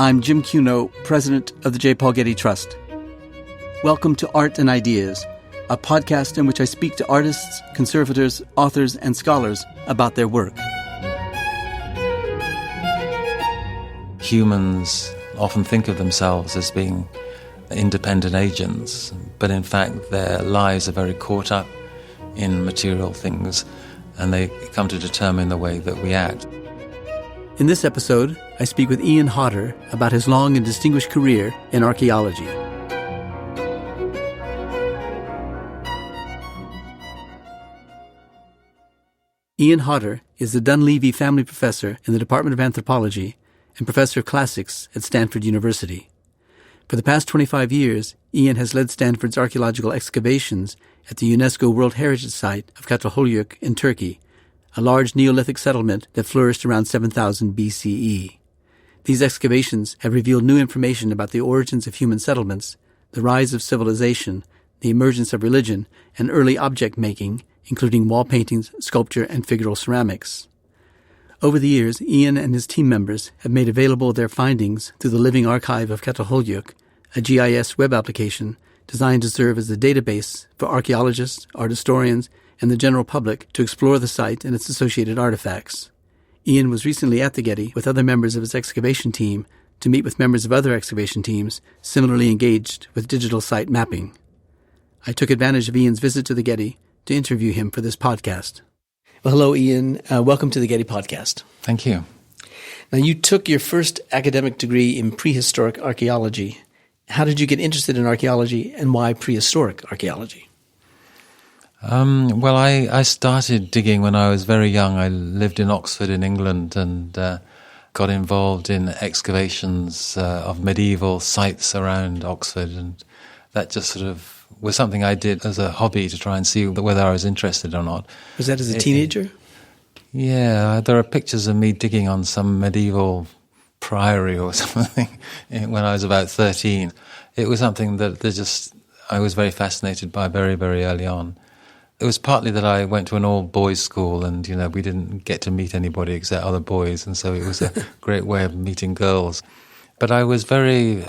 I'm Jim Cuno, president of the J. Paul Getty Trust. Welcome to Art and Ideas, a podcast in which I speak to artists, conservators, authors, and scholars about their work. Humans often think of themselves as being independent agents, but in fact their lives are very caught up in material things, and they come to determine the way that we act. In this episode, I speak with Ian Hodder about his long and distinguished career in archaeology. Ian Hodder is the Dunleavy Family Professor in the Department of Anthropology and Professor of Classics at Stanford University. For the past 25 years, Ian has led Stanford's archaeological excavations at the UNESCO World Heritage Site of Çatalhöyük in Turkey, a large Neolithic settlement that flourished around 7000 BCE. These excavations have revealed new information about the origins of human settlements, the rise of civilization, the emergence of religion, and early object making, including wall paintings, sculpture, and figural ceramics. Over the years, Ian and his team members have made available their findings through the Living Archive of Çatalhöyük, a GIS web application designed to serve as a database for archaeologists, art historians, and the general public to explore the site and its associated artifacts. Ian was recently at the Getty with other members of his excavation team to meet with members of other excavation teams similarly engaged with digital site mapping. I took advantage of Ian's visit to the Getty to interview him for this podcast. Well, hello, Ian. Welcome to the Getty Podcast. Thank you. Now, you took your first academic degree in prehistoric archaeology. How did you get interested in archaeology, and why prehistoric archaeology? Well, I started digging when I was very young. I lived in Oxford in England and got involved in excavations of medieval sites around Oxford, and that just sort of was something I did as a hobby to try and see whether I was interested or not. Was that as a teenager? Yeah, there are pictures of me digging on some medieval priory or something when I was about 13. It was something that I was very fascinated by very, very early on. It was partly that I went to an all-boys school and, we didn't get to meet anybody except other boys, and so it was a great way of meeting girls. But I was very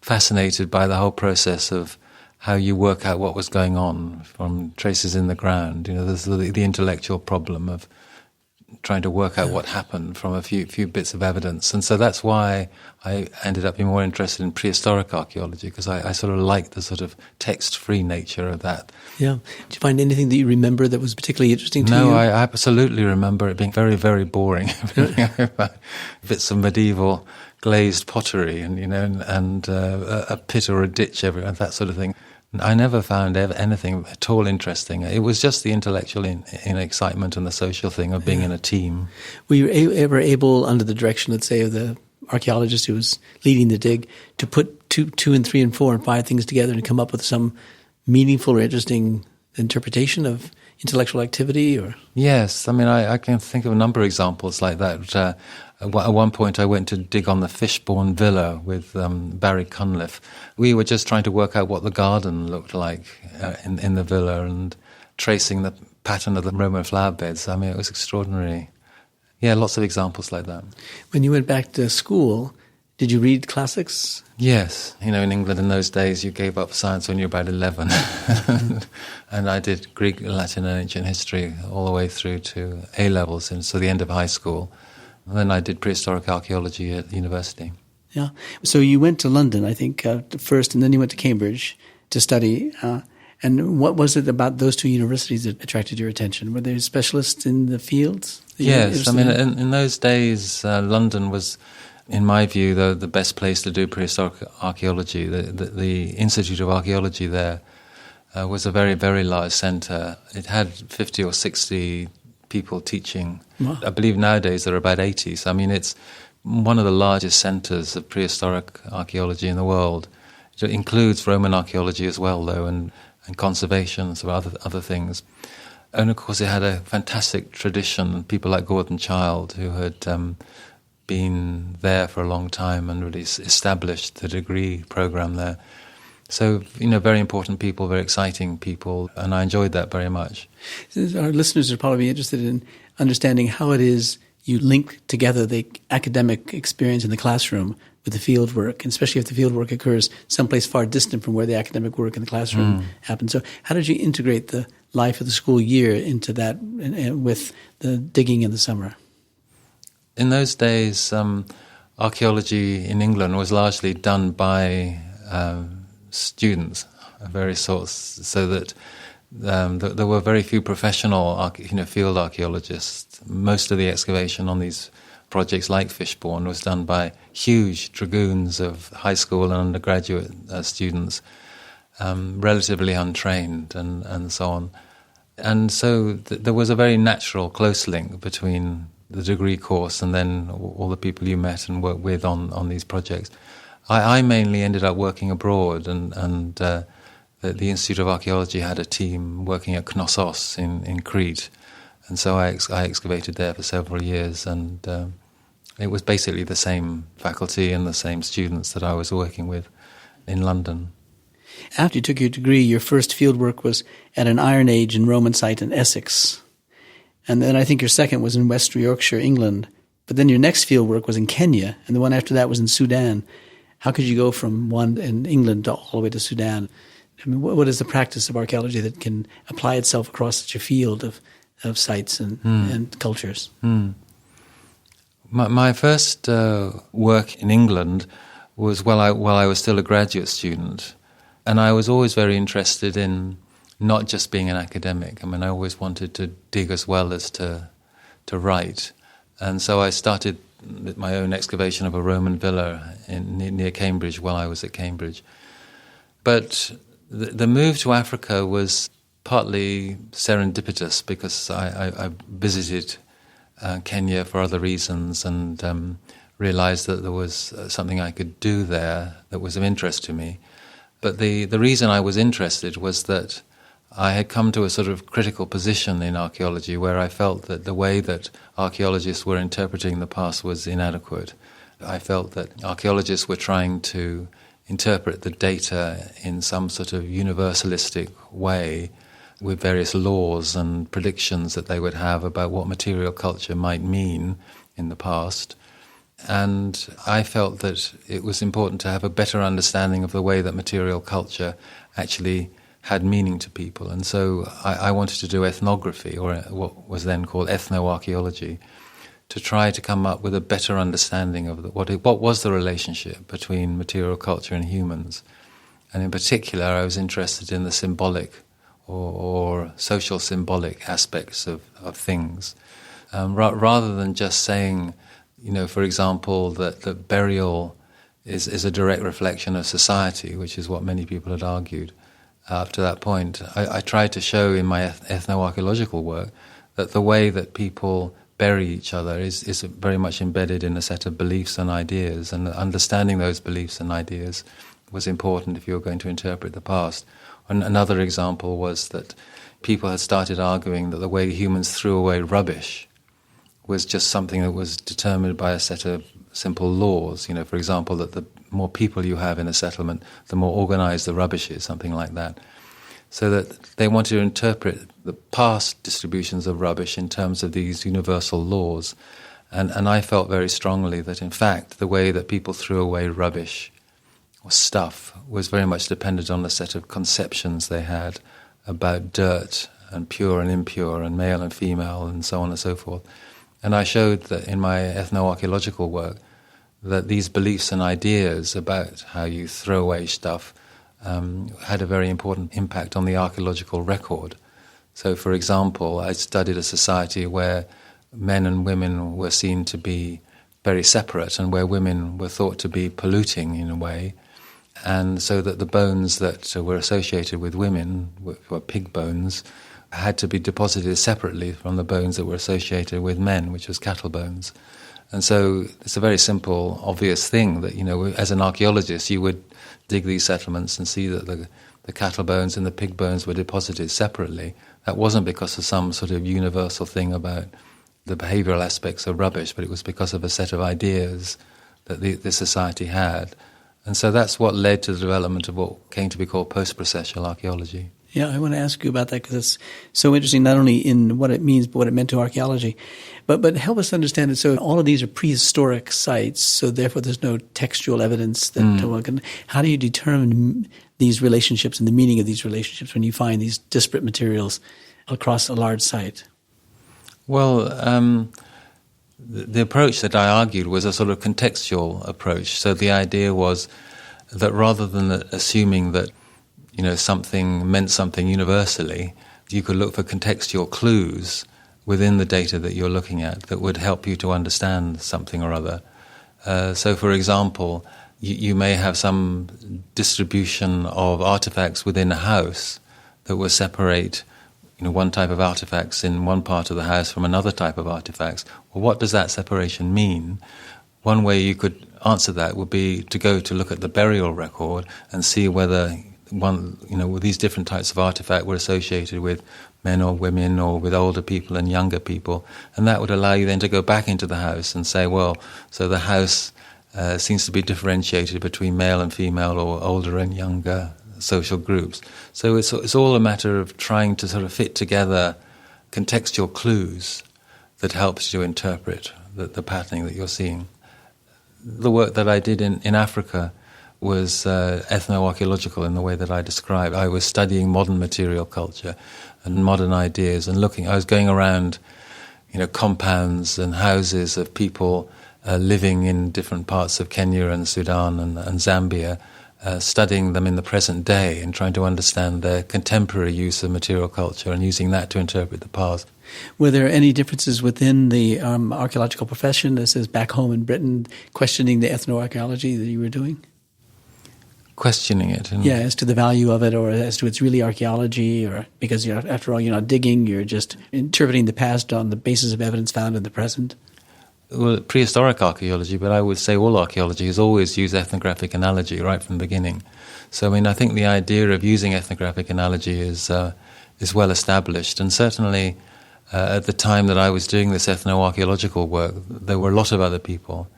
fascinated by the whole process of how you work out what was going on from traces in the ground. There's the intellectual problem of trying to work out what happened from a few bits of evidence. And so that's why I ended up being more interested in prehistoric archaeology, because I sort of liked the sort of text-free nature of that. Yeah. Did you find anything that you remember that was particularly interesting to you? No, I absolutely remember it being very, very boring. Bits of medieval glazed pottery and a pit or a ditch everywhere, that sort of thing. I never found anything at all interesting. It was just the intellectual excitement and the social thing of being in a team. Were you ever able, under the direction, let's say, of the archaeologist who was leading the dig, to put two and three and four and five things together and come up with some meaningful or interesting interpretation of intellectual activity? Or Yes, I can think of a number of examples like that. At one point I went to dig on the Fishbourne Villa with Barry Cunliffe. We were just trying to work out what the garden looked like in the villa and tracing the pattern of the Roman flower beds. It was extraordinary. Yeah, lots of examples like that. When you went back to school, did you read classics? Yes. In England in those days you gave up science when you were about 11. And I did Greek, Latin and ancient history all the way through to A-levels, and so the end of high school. And then I did prehistoric archaeology at university. Yeah. So you went to London, I think, first, and then you went to Cambridge to study. And what was it about those two universities that attracted your attention? Were they specialists in the fields? Yes. In those days, London was, in my view, the best place to do prehistoric archaeology. The Institute of Archaeology there was a very, very large centre. It had 50 or 60 people teaching. Wow. I believe nowadays there are about 80. So, it's one of the largest centres of prehistoric archaeology in the world. It includes Roman archaeology as well, though, and conservation, so other things. And, of course, it had a fantastic tradition. People like Gordon Childe, who had been there for a long time and really established the degree programme there. So, very important people, very exciting people, and I enjoyed that very much. Our listeners are probably interested in understanding how it is you link together the academic experience in the classroom with the field work, and especially if the field work occurs someplace far distant from where the academic work in the classroom happens. So how did you integrate the life of the school year into that with the digging in the summer? In those days, archaeology in England was largely done by students of various sorts, so that there were very few professional field archaeologists. Most of the excavation on these projects like Fishbourne was done by huge dragoons of high school and undergraduate students, relatively untrained and so on. And so there was a very natural, close link between the degree course and then all the people you met and worked with on these projects. I mainly ended up working abroad, and the Institute of Archaeology had a team working at Knossos in Crete. And so I excavated there for several years, and it was basically the same faculty and the same students that I was working with in London. After you took your degree, your first field work was at an Iron Age and Roman site in Essex. And then I think your second was in West Yorkshire, England. But then your next field work was in Kenya, and the one after that was in Sudan. How could you go from one in England to all the way to Sudan? I mean, what is the practice of archaeology that can apply itself across such a field of sites and cultures? My first work in England was while I was still a graduate student, and I was always very interested in not just being an academic. I mean, I always wanted to dig as well as to write, and so I started my own excavation of a Roman villa near Cambridge while I was at Cambridge. But the move to Africa was partly serendipitous because I visited Kenya for other reasons and realized that there was something I could do there that was of interest to me. But the reason I was interested was that I had come to a sort of critical position in archaeology where I felt that the way that archaeologists were interpreting the past was inadequate. I felt that archaeologists were trying to interpret the data in some sort of universalistic way with various laws and predictions that they would have about what material culture might mean in the past. And I felt that it was important to have a better understanding of the way that material culture actually had meaning to people. And so I wanted to do ethnography, or what was then called ethnoarchaeology, to try to come up with a better understanding of what was the relationship between material culture and humans. And in particular, I was interested in the symbolic or social symbolic aspects of things, rather than just saying, for example, that burial is a direct reflection of society, which is what many people had argued up to that point. I tried to show in my ethnoarchaeological work that the way that people bury each other is very much embedded in a set of beliefs and ideas, and understanding those beliefs and ideas was important if you were going to interpret the past. And another example was that people had started arguing that the way humans threw away rubbish was just something that was determined by a set of simple laws. For example, that the more people you have in a settlement, the more organized the rubbish is, something like that. So that they wanted to interpret the past distributions of rubbish in terms of these universal laws. And I felt very strongly that, in fact, the way that people threw away rubbish or stuff was very much dependent on the set of conceptions they had about dirt and pure and impure and male and female and so on and so forth. And I showed that in my ethnoarchaeological work that these beliefs and ideas about how you throw away stuff had a very important impact on the archaeological record. So, for example, I studied a society where men and women were seen to be very separate and where women were thought to be polluting in a way, and so that the bones that were associated with women, were pig bones, had to be deposited separately from the bones that were associated with men, which was cattle bones. And so it's a very simple, obvious thing that, as an archaeologist, you would dig these settlements and see that the cattle bones and the pig bones were deposited separately. That wasn't because of some sort of universal thing about the behavioral aspects of rubbish, but it was because of a set of ideas that the society had. And so that's what led to the development of what came to be called post-processual archaeology. Yeah, I want to ask you about that because it's so interesting, not only in what it means, but what it meant to archaeology. But help us understand it. So all of these are prehistoric sites, so therefore there's no textual evidence that how do you determine these relationships and the meaning of these relationships when you find these disparate materials across a large site? Well, the approach that I argued was a sort of contextual approach. So the idea was that rather than assuming that something meant something universally, you could look for contextual clues within the data that you're looking at that would help you to understand something or other. So, for example, you may have some distribution of artifacts within a house that will separate one type of artifacts in one part of the house from another type of artifacts. Well, what does that separation mean? One way you could answer that would be to go to look at the burial record and see whether these different types of artifact were associated with men or women or with older people and younger people. And that would allow you then to go back into the house and say, well, so the house seems to be differentiated between male and female or older and younger social groups. So it's all a matter of trying to sort of fit together contextual clues that helps you interpret the patterning that you're seeing. The work that I did in Africa was ethnoarchaeological in the way that I described. I was studying modern material culture and modern ideas and I was going around, compounds and houses of people living in different parts of Kenya and Sudan and Zambia, studying them in the present day and trying to understand their contemporary use of material culture and using that to interpret the past. Were there any differences within the archaeological profession, this is back home in Britain, questioning the ethnoarchaeology that you were doing? Questioning it? As to the value of it, or as to it's really archaeology, or because after all, you're not digging, you're just interpreting the past on the basis of evidence found in the present? Well, prehistoric archaeology, but I would say all archaeology has always used ethnographic analogy right from the beginning. So, I think the idea of using ethnographic analogy is well established, and certainly at the time that I was doing this ethnoarchaeological work, there were a lot of other people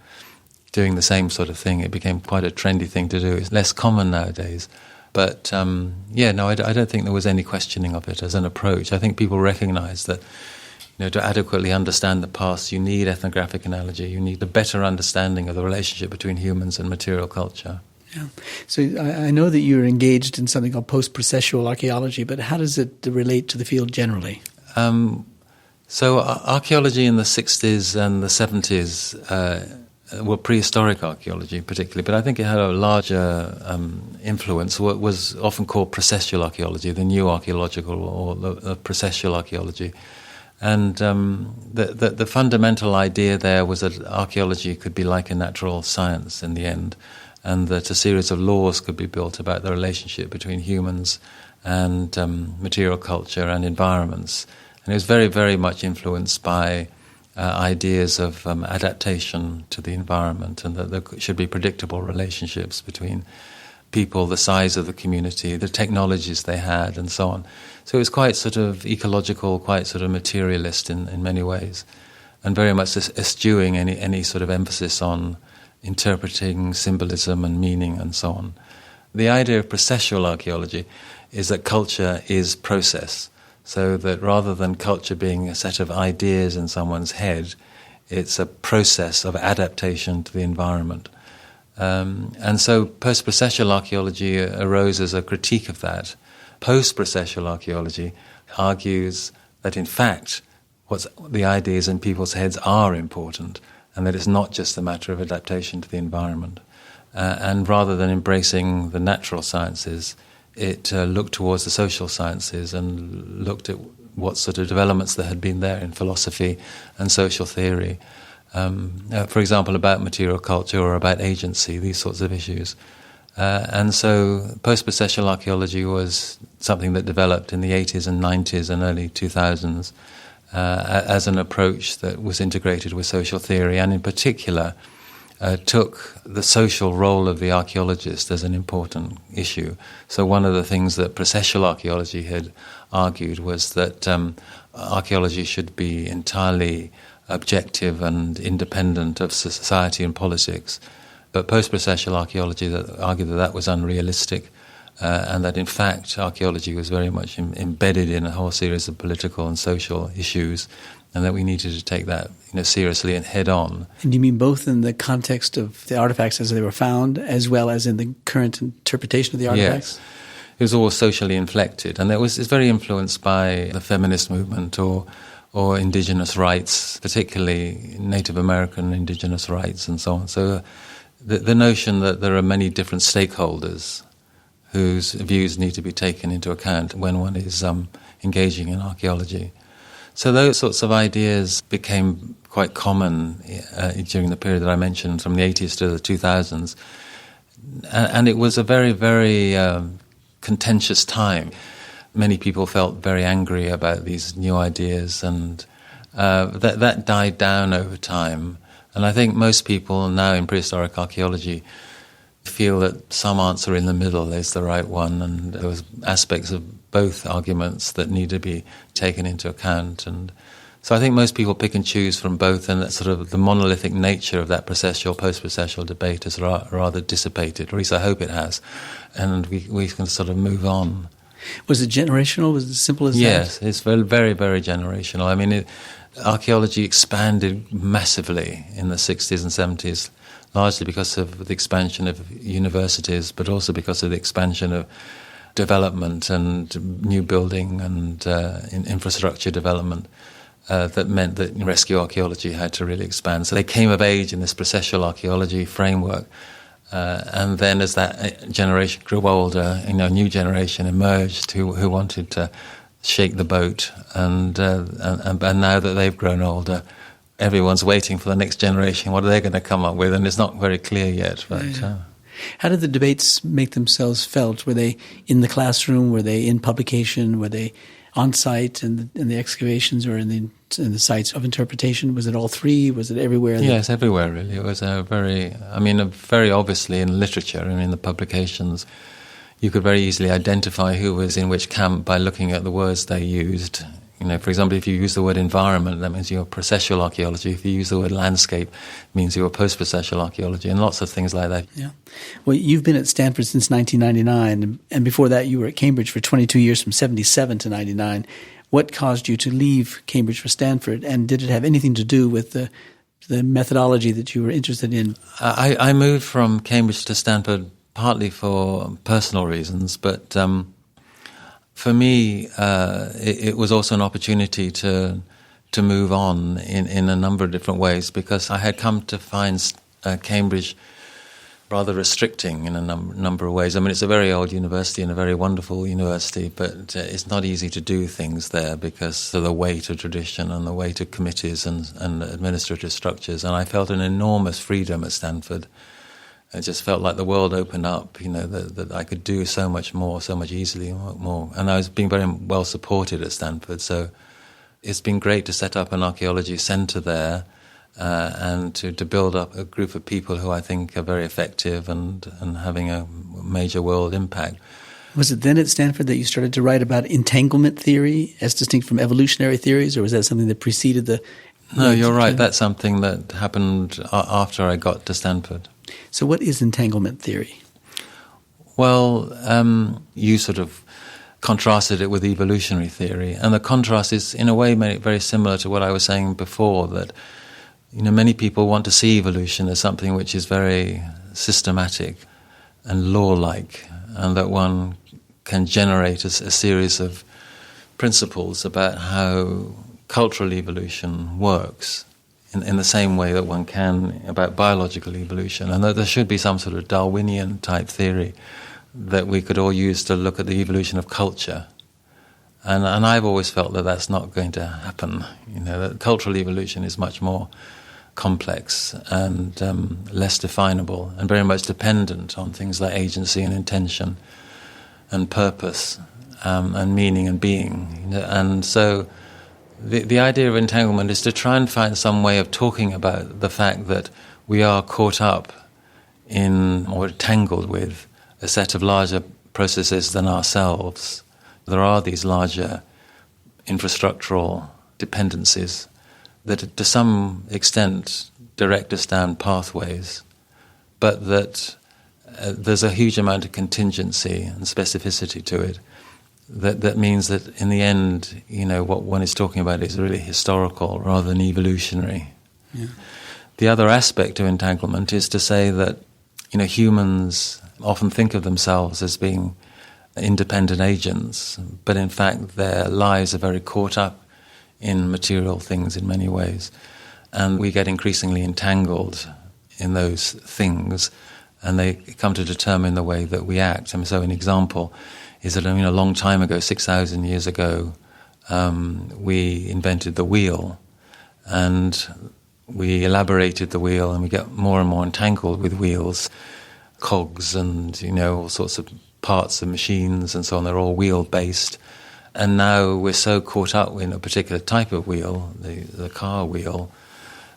doing the same sort of thing. It became quite a trendy thing to do. It's less common nowadays. But, I don't think there was any questioning of it as an approach. I think people recognize that, to adequately understand the past, you need ethnographic analogy. You need a better understanding of the relationship between humans and material culture. Yeah. So I know that you're engaged in something called post-processual archaeology, but how does it relate to the field generally? So archaeology in the 60s and the 70s were prehistoric archaeology particularly, but I think it had a larger influence. What was often called processual archaeology, the new archaeological or the processual archaeology. And the fundamental idea there was that archaeology could be like a natural science in the end, and that a series of laws could be built about the relationship between humans and material culture and environments. And it was very, very much influenced by ideas of adaptation to the environment, and that there should be predictable relationships between people, the size of the community, the technologies they had, and so on. So it was quite sort of ecological, quite sort of materialist in many ways, and very much eschewing any sort of emphasis on interpreting symbolism and meaning and so on. The idea of processual archaeology is that culture is process. So that rather than culture being a set of ideas in someone's head, it's a process of adaptation to the environment. And so post-processual archaeology arose as a critique of that. Post-processual archaeology argues that in fact the ideas in people's heads are important, and that it's not just a matter of adaptation to the environment. And rather than embracing the natural sciences, it looked towards the social sciences and looked at what sort of developments there had been there in philosophy and social theory. For example, about material culture or about agency, these sorts of issues. And so post-processual archaeology was something that developed in the 80s and 90s and early 2000s as an approach that was integrated with social theory, and in particular took the social role of the archaeologist as an important issue. So one of the things that processual archaeology had argued was that archaeology should be entirely objective and independent of society and politics. But post-processual archaeology argued that was unrealistic, and that in fact archaeology was very much embedded in a whole series of political and social issues, and that we needed to take that seriously and head on. And you mean both in the context of the artifacts as they were found, as well as in the current interpretation of the artifacts? Yes. It was all socially inflected, and it's very influenced by the feminist movement or indigenous rights, particularly Native American indigenous rights and so on. So the notion that there are many different stakeholders whose views need to be taken into account when one is engaging in archaeology. So those sorts of ideas became quite common during the period that I mentioned, from the 80s to the 2000s. And it was a very, very contentious time. Many people felt very angry about these new ideas, and that died down over time. And I think most people now in prehistoric archaeology feel that some answer in the middle is the right one, and there was aspects of both arguments that need to be taken into account. And so I think most people pick and choose from both, and that sort of the monolithic nature of that processual, post-processual debate has rather dissipated, or at least I hope it has, and we can sort of move on. Was it generational? Was it as simple as that? Yes, it's very, very, very generational. I mean, archaeology expanded massively in the 60s and 70s, largely because of the expansion of universities, but also because of the expansion of development and new building and infrastructure development. That meant that rescue archaeology had to really expand. So they came of age in this processual archaeology framework. And then as that generation grew older, a new generation emerged who wanted to shake the boat. And now that they've grown older, everyone's waiting for the next generation. What are they going to come up with? And it's not very clear yet. But how did the debates make themselves felt? Were they in the classroom? Were they in publication? Were they on site in the excavations or in the sites of interpretation? Was it all three? Was it everywhere? Yes, everywhere really. It was very obviously in literature and in the publications, you could very easily identify who was in which camp by looking at the words they used. For example, if you use the word environment, that means you're processual archaeology. If you use the word landscape, it means you're post-processual archaeology, and lots of things like that. Yeah. Well, you've been at Stanford since 1999, and before that you were at Cambridge for 22 years, from 77 to 99. What caused you to leave Cambridge for Stanford, and did it have anything to do with the methodology that you were interested in? I moved from Cambridge to Stanford partly for personal reasons, but for me, it was also an opportunity to move on in a number of different ways, because I had come to find Cambridge rather restricting in a number of ways. I mean, it's a very old university and a very wonderful university, but it's not easy to do things there because of the weight of tradition and the weight of committees and administrative structures. And I felt an enormous freedom at Stanford. It just felt like the world opened up, that I could do so much more, so much easily more. And I was being very well supported at Stanford. So it's been great to set up an archaeology centre there and to build up a group of people who I think are very effective and having a major world impact. Was it then at Stanford that you started to write about entanglement theory as distinct from evolutionary theories, or was that something that preceded the... No, you're right. That's something that happened after I got to Stanford. So what is entanglement theory? Well, you sort of contrasted it with evolutionary theory, and the contrast is in a way very similar to what I was saying before, that many people want to see evolution as something which is very systematic and law-like, and that one can generate a series of principles about how cultural evolution works in the same way that one can about biological evolution, and that there should be some sort of Darwinian type theory that we could all use to look at the evolution of culture. And I've always felt that that's not going to happen. That cultural evolution is much more complex and less definable, and very much dependent on things like agency and intention and purpose and meaning and being. And so the idea of entanglement is to try and find some way of talking about the fact that we are caught up in or tangled with a set of larger processes than ourselves. There are these larger infrastructural dependencies that to some extent direct us down pathways, but that there's a huge amount of contingency and specificity to it. That means that in the end, what one is talking about is really historical rather than evolutionary. Yeah. The other aspect of entanglement is to say that, humans often think of themselves as being independent agents, but in fact their lives are very caught up in material things in many ways. And we get increasingly entangled in those things, and they come to determine the way that we act. And so an example is that, a long time ago, 6,000 years ago, we invented the wheel, and we elaborated the wheel, and we get more and more entangled with wheels, cogs, and all sorts of parts of machines and so on. They're all wheel-based. And now we're so caught up in a particular type of wheel, the car wheel,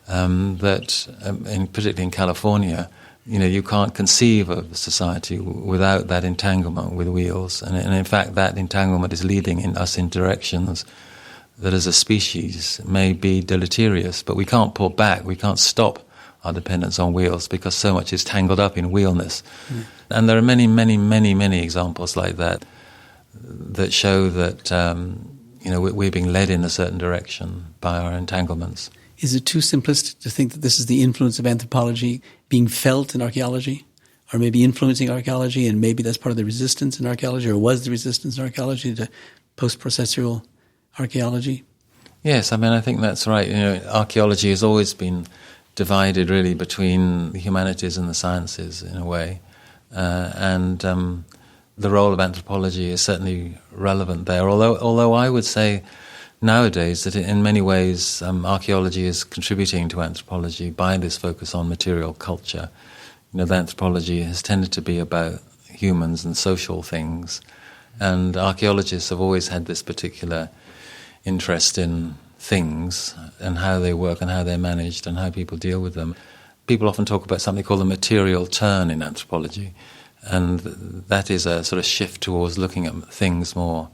that, particularly in California, you can't conceive of a society without that entanglement with wheels. And in fact, that entanglement is leading us in directions that as a species may be deleterious. But we can't pull back, we can't stop our dependence on wheels because so much is tangled up in wheelness. Mm. And there are many, many, many, many examples like that show that we're being led in a certain direction by our entanglements. Is it too simplistic to think that this is the influence of anthropology being felt in archaeology, or maybe influencing archaeology, and maybe that's part of the resistance in archaeology, or was the resistance in archaeology to post-processual archaeology? Yes, I think that's right. Archaeology has always been divided really between the humanities and the sciences in a way, and the role of anthropology is certainly relevant there. Although I would say nowadays that in many ways archaeology is contributing to anthropology by this focus on material culture. The anthropology has tended to be about humans and social things, and archaeologists have always had this particular interest in things and how they work and how they're managed and how people deal with them. People often talk about something called the material turn in anthropology, and that is a sort of shift towards looking at things more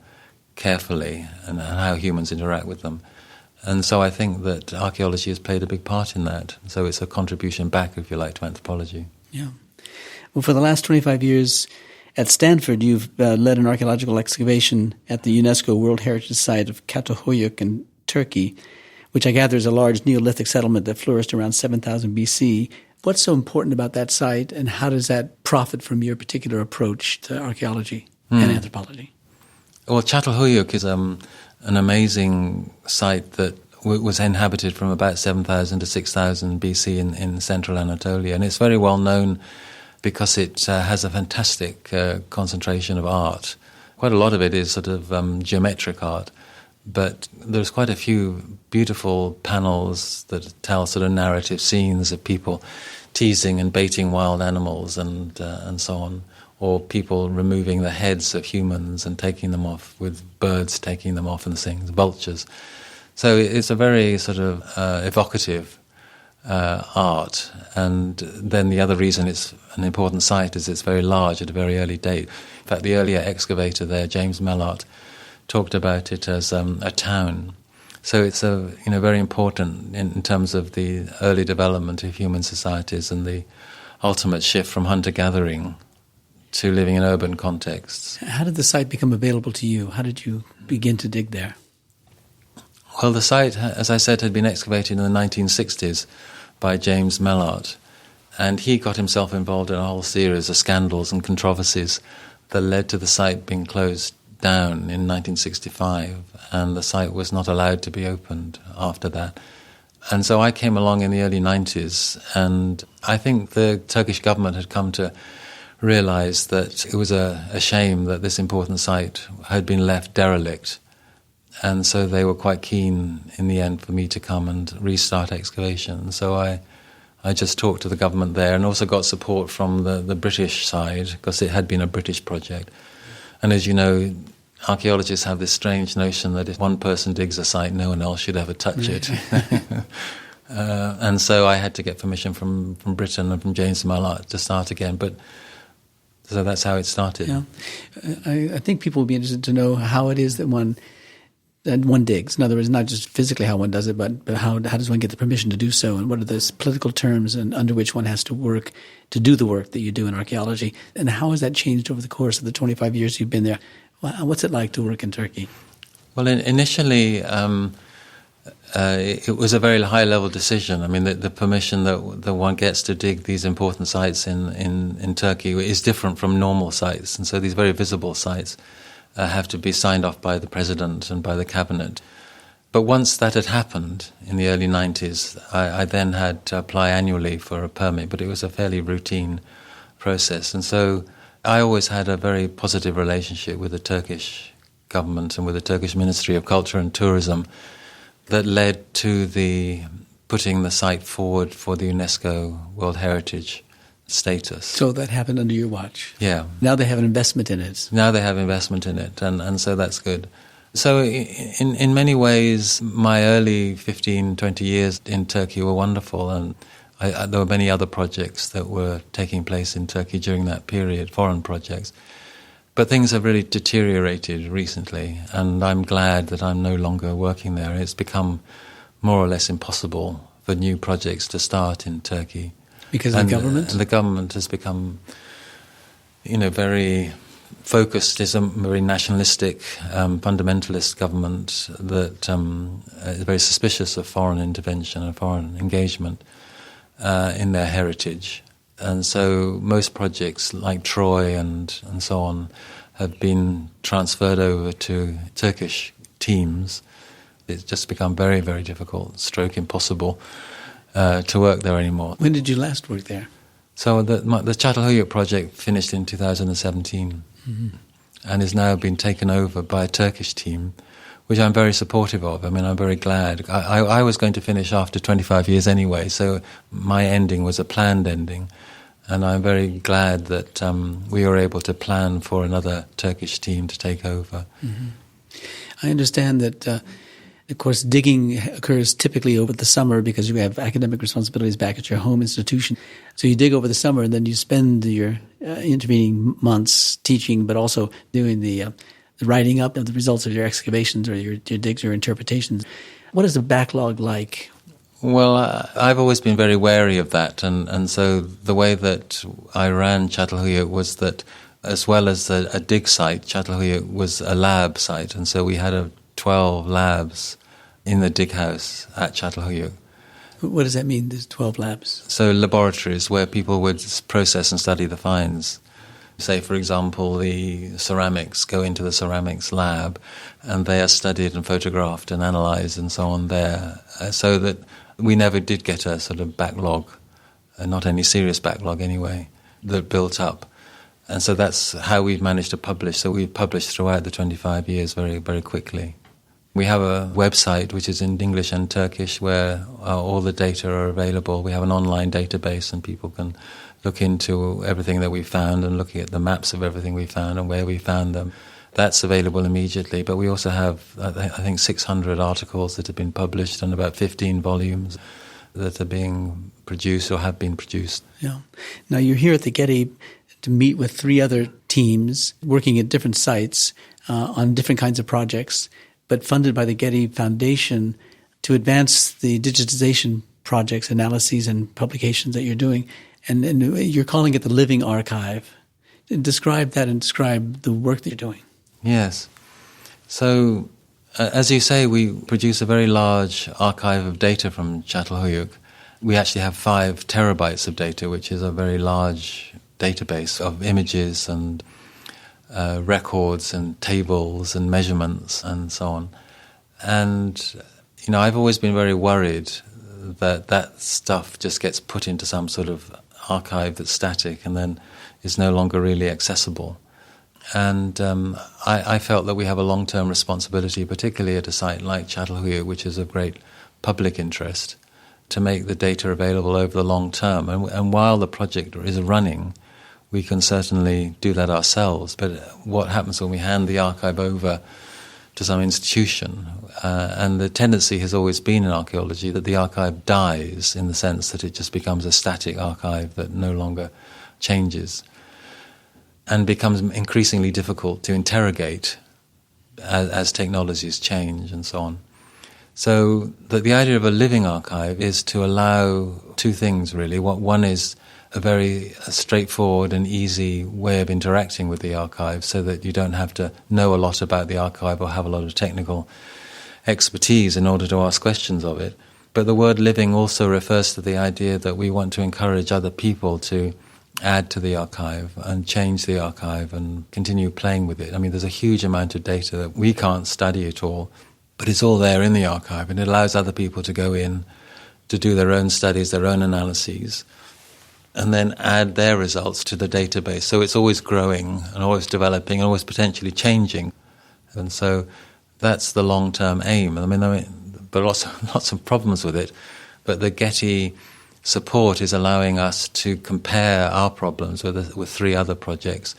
carefully and how humans interact with them. And so I think that archaeology has played a big part in that. So it's a contribution back, if you like, to anthropology. Yeah. Well, for the last 25 years at Stanford, you've led an archaeological excavation at the UNESCO World Heritage Site of Çatalhöyük in Turkey, which I gather is a large Neolithic settlement that flourished around 7,000 BC. What's so important about that site, and how does that profit from your particular approach to archaeology and anthropology? Well, Çatalhöyük is an amazing site that was inhabited from about 7,000 to 6,000 BC in central Anatolia, and it's very well known because it has a fantastic concentration of art. Quite a lot of it is sort of geometric art, but there's quite a few beautiful panels that tell sort of narrative scenes of people teasing and baiting wild animals and so on, or people removing the heads of humans and taking them off, with birds taking them off and things, vultures. So it's a very sort of evocative art. And then the other reason it's an important site is it's very large at a very early date. In fact, the earlier excavator there, James Mellart, talked about it as a town. So it's very important in terms of the early development of human societies and the ultimate shift from hunter-gathering to living in urban contexts. How did the site become available to you? How did you begin to dig there? Well, the site, as I said, had been excavated in the 1960s by James Mellart, and he got himself involved in a whole series of scandals and controversies that led to the site being closed down in 1965, and the site was not allowed to be opened after that. And so I came along in the early 90s, and I think the Turkish government had come to realize that it was a shame that this important site had been left derelict. And so they were quite keen in the end for me to come and restart excavation. So I just talked to the government there and also got support from the British side, because it had been a British project. And as you know, archaeologists have this strange notion that if one person digs a site, no one else should ever touch it. And so I had to get permission from Britain and from James Mellart to start again. So that's how it started. Yeah. I think people would be interested to know how it is that one And one digs. In other words, not just physically how one does it, but how does one get the permission to do so, and what are the political terms and under which one has to work to do the work that you do in archaeology, and how has that changed over the course of the 25 years you've been there? What's it like to work in Turkey? Well, initially, it was a very high-level decision. I mean, the permission that one gets to dig these important sites in Turkey is different from normal sites, and so these very visible sites have to be signed off by the president and by the cabinet. But once that had happened in the early 90s, I then had to apply annually for a permit, but it was a fairly routine process. And so I always had a very positive relationship with the Turkish government and with the Turkish Ministry of Culture and Tourism that led to the putting the site forward for the UNESCO World Heritage status. So that happened under your watch? Yeah. Now they have an investment in it. Now they have investment in it, and so that's good. So in many ways, my early 15, 20 years in Turkey were wonderful, and there were many other projects that were taking place in Turkey during that period, foreign projects. But things have really deteriorated recently, and I'm glad that I'm no longer working there. It's become more or less impossible for new projects to start in Turkey. Because of the government? And the government has become, very focused. It's a very nationalistic, fundamentalist government that is very suspicious of foreign intervention and foreign engagement in their heritage. And so most projects like Troy and so on have been transferred over to Turkish teams. It's just become very, very difficult, stroke impossible to work there anymore. When did you last work there? So the Çatalhöyük project finished in 2017 and is now been taken over by a Turkish team, which I'm very supportive of. I mean, I'm very glad. I was going to finish after 25 years anyway, so my ending was a planned ending. And I'm very glad that we were able to plan for another Turkish team to take over. Mm-hmm. I understand that, of course, digging occurs typically over the summer because you have academic responsibilities back at your home institution. So you dig over the summer and then you spend your intervening months teaching, but also doing the writing up of the results of your excavations or your digs or interpretations. What is the backlog like? Well, I've always been very wary of that, and so the way that I ran Çatalhöyük was that as well as a dig site, Çatalhöyük was a lab site, and so we had 12 labs in the dig house at Çatalhöyük. What does that mean, there's 12 labs? So laboratories where people would process and study the finds. Say, for example, the ceramics go into the ceramics lab, and they are studied and photographed and analysed and so on there, so that we never did get a sort of backlog, not any serious backlog anyway, that built up. And so that's how we've managed to publish. So we've published throughout the 25 years very, very quickly. We have a website which is in English and Turkish where all the data are available. We have an online database and people can look into everything that we found and looking at the maps of everything we found and where we found them. That's available immediately, but we also have, I think, 600 articles that have been published and about 15 volumes that are being produced or have been produced. Yeah. Now, you're here at the Getty to meet with 3 other teams working at different sites on different kinds of projects, but funded by the Getty Foundation to advance the digitization projects, analyses, and publications that you're doing. And you're calling it the Living Archive. Describe that and describe the work that you're doing. Yes. So, as you say, we produce a very large archive of data from Çatalhöyük. We actually have 5 terabytes of data, which is a very large database of images and records and tables and measurements and so on. And, I've always been very worried that stuff just gets put into some sort of archive that's static and then is no longer really accessible. And I felt that we have a long-term responsibility, particularly at a site like Çatalhöyük, which is of great public interest, to make the data available over the long term. And while the project is running, we can certainly do that ourselves. But what happens when we hand the archive over to some institution? And the tendency has always been in archaeology that the archive dies in the sense that it just becomes a static archive that no longer changes and becomes increasingly difficult to interrogate as technologies change and so on. So the idea of a living archive is to allow two things, really. One is a very straightforward and easy way of interacting with the archive, so that you don't have to know a lot about the archive or have a lot of technical expertise in order to ask questions of it. But the word living also refers to the idea that we want to encourage other people to add to the archive and change the archive and continue playing with it. I mean, there's a huge amount of data that we can't study at all, but it's all there in the archive, and it allows other people to go in to do their own studies, their own analyses, and then add their results to the database. So it's always growing and always developing and always potentially changing. And so that's the long-term aim. I mean, but lots of problems with it. But the Getty support is allowing us to compare our problems with three other projects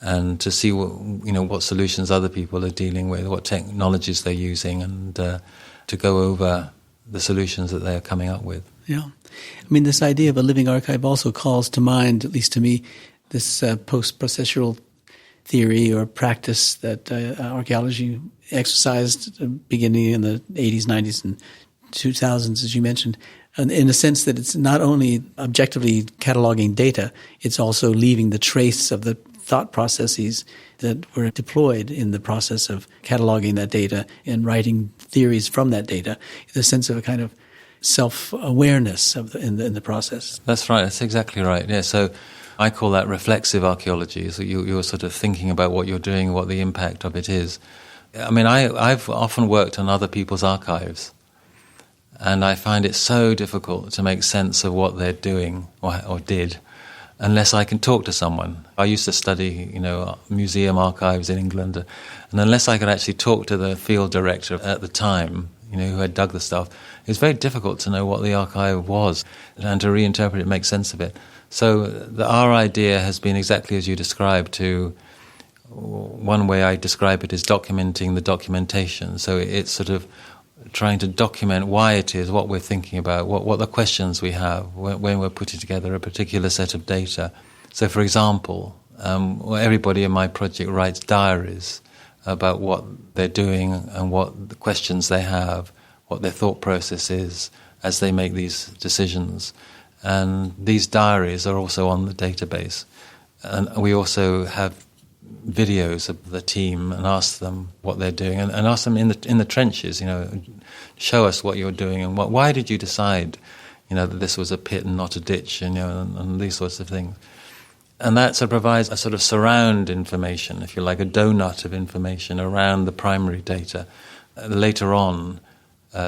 and to see what solutions other people are dealing with, what technologies they're using, and to go over the solutions that they are coming up with. Yeah. I mean, this idea of a living archive also calls to mind, at least to me, this post-processual theory or practice that archaeology exercised beginning in the 80s, 90s, and 2000s, as you mentioned, and in a sense that it's not only objectively cataloging data, it's also leaving the trace of the thought processes that were deployed in the process of cataloging that data and writing theories from that data, the sense of a kind of self-awareness in the process. That's right. That's exactly right. Yeah. So I call that reflexive archaeology. So you're sort of thinking about what you're doing, what the impact of it is. I mean, I've often worked on other people's archives, and I find it so difficult to make sense of what they're doing or did unless I can talk to someone. I used to study, museum archives in England, and unless I could actually talk to the field director at the time, who had dug the stuff, it was very difficult to know what the archive was and to reinterpret it, make sense of it. So our idea has been exactly as you described. One way I describe it is documenting the documentation. So it's sort of trying to document why it is, what we're thinking about, what the questions we have when we're putting together a particular set of data. So, for example, everybody in my project writes diaries about what they're doing and what the questions they have, what their thought process is as they make these decisions. And these diaries are also on the database. And we also have videos of the team and ask them what they're doing and ask them in the trenches, show us what you're doing and why did you decide, that this was a pit and not a ditch, and these sorts of things. And that sort of provides a sort of surround information, if you like, a donut of information around the primary data. Later on,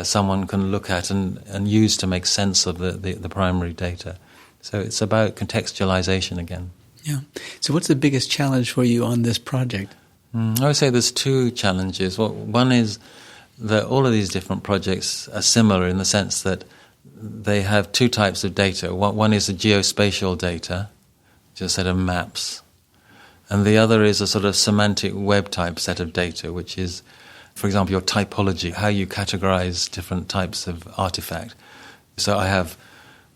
someone can look at and use to make sense of the primary data. So it's about contextualization again. Yeah. So what's the biggest challenge for you on this project? I would say there's two challenges. One is that all of these different projects are similar in the sense that they have two types of data. One is the geospatial data, which is a set of maps, and the other is a sort of semantic web type set of data, which is, for example, your typology, how you categorize different types of artifact. So I have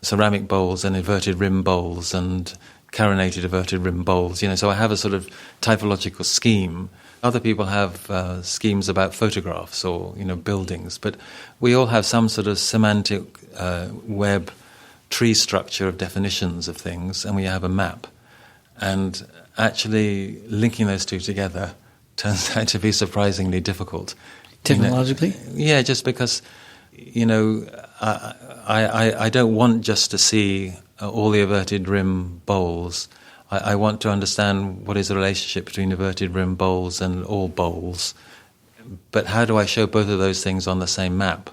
ceramic bowls and inverted rim bowls and carinated inverted rim bowls, so I have a sort of typological scheme. Other people have schemes about photographs or, buildings, but we all have some sort of semantic web tree structure of definitions of things, and we have a map. And actually linking those two together turns out to be surprisingly difficult. Technologically? Yeah, just because, I don't want just to see all the inverted rim bowls. I want to understand what is the relationship between inverted rim bowls and all bowls. But how do I show both of those things on the same map?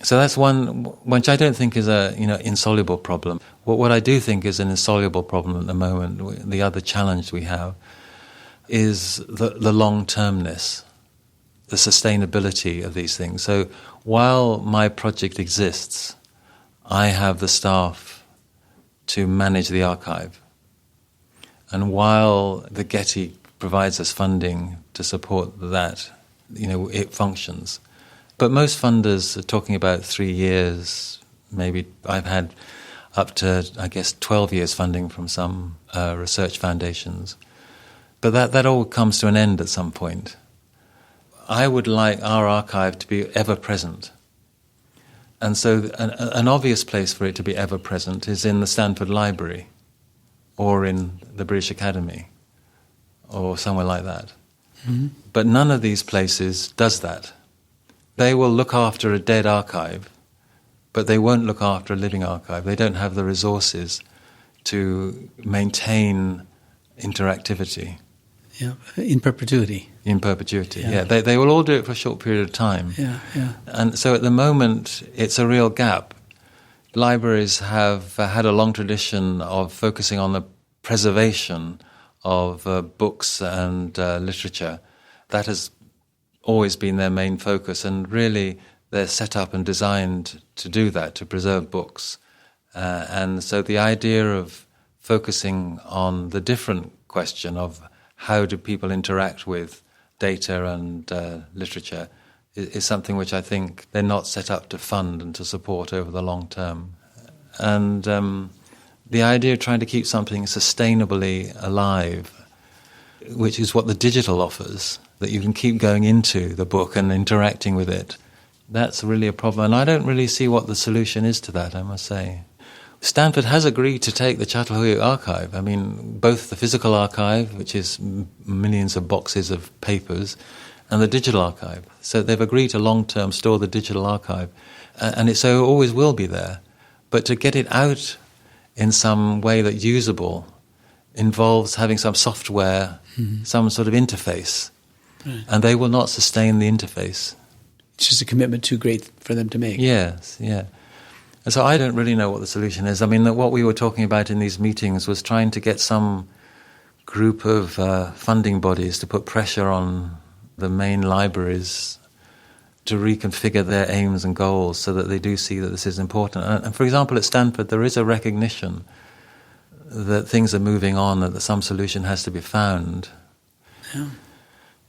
So that's one, which I don't think is a insoluble problem. What I do think is an insoluble problem at the moment, the other challenge we have, is the long-termness, the sustainability of these things. So while my project exists, I have the staff to manage the archive. And while the Getty provides us funding to support that, it functions. But most funders are talking about 3 years, maybe. I've had up to, 12 years funding from some research foundations. But that all comes to an end at some point. I would like our archive to be ever present. And so an obvious place for it to be ever present is in the Stanford Library or in the British Academy or somewhere like that. Mm-hmm. But none of these places does that. They will look after a dead archive, but they won't look after a living archive. They don't have the resources to maintain interactivity. Yeah, in perpetuity. In perpetuity, yeah. They will all do it for a short period of time. Yeah, yeah. And so at the moment, it's a real gap. Libraries have had a long tradition of focusing on the preservation of books and literature. That has always been their main focus, and really they're set up and designed to do that, to preserve books. And so the idea of focusing on the different question of how do people interact with data and literature is something which I think they're not set up to fund and to support over the long term. And the idea of trying to keep something sustainably alive, which is what the digital offers, that you can keep going into the book and interacting with it, that's really a problem. And I don't really see what the solution is to that, I must say. Stanford has agreed to take the Çatalhöyük archive. I mean, both the physical archive, which is millions of boxes of papers, and the digital archive. So they've agreed to long-term store the digital archive. And it so always will be there. But to get it out in some way that's usable involves having some software, some sort of interface. Right. And they will not sustain the interface. It's just a commitment too great for them to make. Yes, yeah. And so I don't really know what the solution is. I mean, what we were talking about in these meetings was trying to get some group of funding bodies to put pressure on the main libraries to reconfigure their aims and goals so that they do see that this is important. And for example, at Stanford, there is a recognition that things are moving on, that some solution has to be found. Yeah.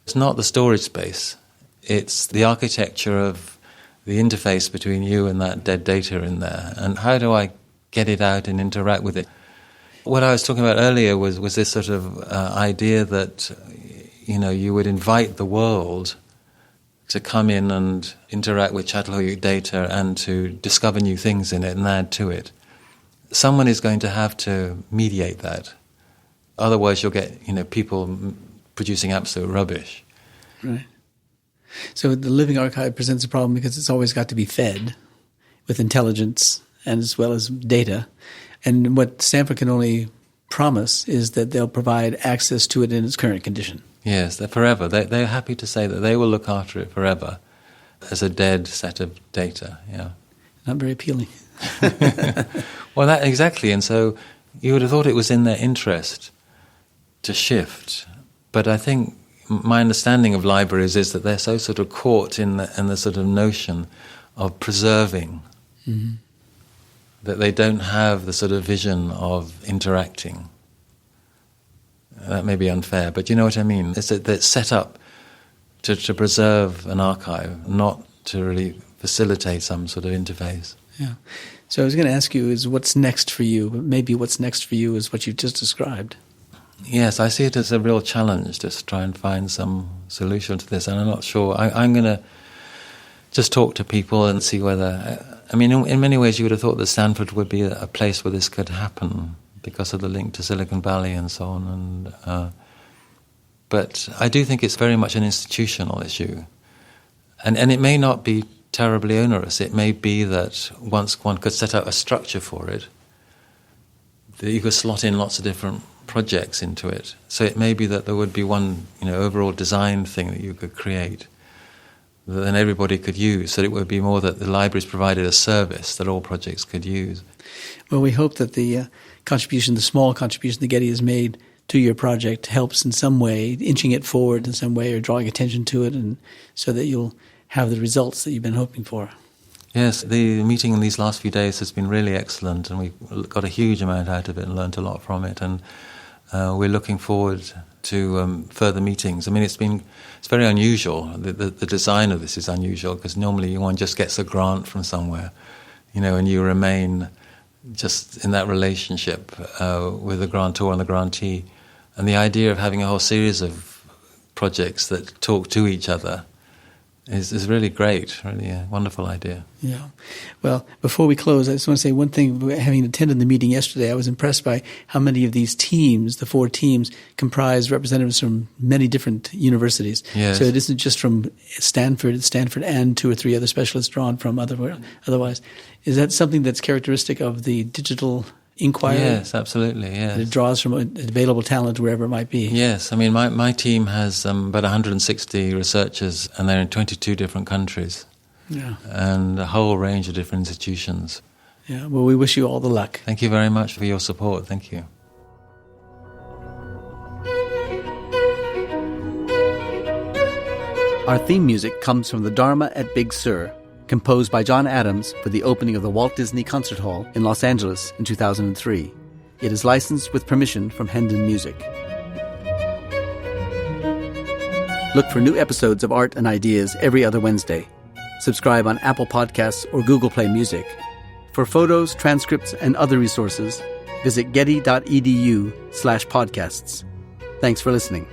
It's not the storage space. It's the architecture of the interface between you and that dead data in there. And how do I get it out and interact with it? What I was talking about earlier was this sort of idea that, you would invite the world to come in and interact with Çatalhöyük data and to discover new things in it and add to it. Someone is going to have to mediate that. Otherwise you'll get, people producing absolute rubbish. Right. So the living archive presents a problem because it's always got to be fed with intelligence and as well as data. And what Stanford can only promise is that they'll provide access to it in its current condition. Yes, they're forever. They're happy to say that they will look after it forever as a dead set of data, yeah. Not very appealing. Well, that exactly. And so you would have thought it was in their interest to shift. But I think my understanding of libraries is that they're so sort of caught in the sort of notion of preserving that they don't have the sort of vision of interacting. That may be unfair, but you know what I mean? It's that it's set up to preserve an archive, not to really facilitate some sort of interface. Yeah. So I was going to ask you is what's next for you, but maybe what's next for you is what you've just described. Yes, I see it as a real challenge to try and find some solution to this, and I'm not sure. I'm going to just talk to people and see whether... I mean, in many ways you would have thought that Stanford would be a place where this could happen because of the link to Silicon Valley and so on. But I do think it's very much an institutional issue. And it may not be terribly onerous. It may be that once one could set out a structure for it, that you could slot in lots of different projects into it. So it may be that there would be one, overall design thing that you could create that then everybody could use. So it would be more that the libraries provided a service that all projects could use. Well, we hope that the small contribution that Getty has made to your project helps in some way, inching it forward in some way or drawing attention to it, and so that you'll have the results that you've been hoping for. Yes, the meeting in these last few days has been really excellent, and we've got a huge amount out of it and learnt a lot from it, and we're looking forward to further meetings. I mean, it's very unusual. The design of this is unusual because normally one just gets a grant from somewhere, and you remain just in that relationship with the grantor and the grantee. And the idea of having a whole series of projects that talk to each other is really great, really a wonderful idea. Yeah. Well, before we close, I just want to say one thing. Having attended the meeting yesterday, I was impressed by how many of these teams, the 4 teams, comprise representatives from many different universities. Yes. So it isn't just from Stanford and 2 or 3 other specialists drawn from otherwise. Is that something that's characteristic of the digital inquiry? Yes, absolutely, yes. It draws from available talent wherever it might be. Yes, I mean, my team has about 160 researchers, and they're in 22 different countries. Yeah. And a whole range of different institutions. Yeah. Well, we wish you all the luck. Thank you very much for your support. Thank you. Our theme music comes from the Dharma at Big Sur, composed by John Adams for the opening of the Walt Disney Concert Hall in Los Angeles in 2003. It is licensed with permission from Hendon Music. Look for new episodes of Art and Ideas every other Wednesday. Subscribe on Apple Podcasts or Google Play Music. For photos, transcripts, and other resources, visit getty.edu/podcasts. Thanks for listening.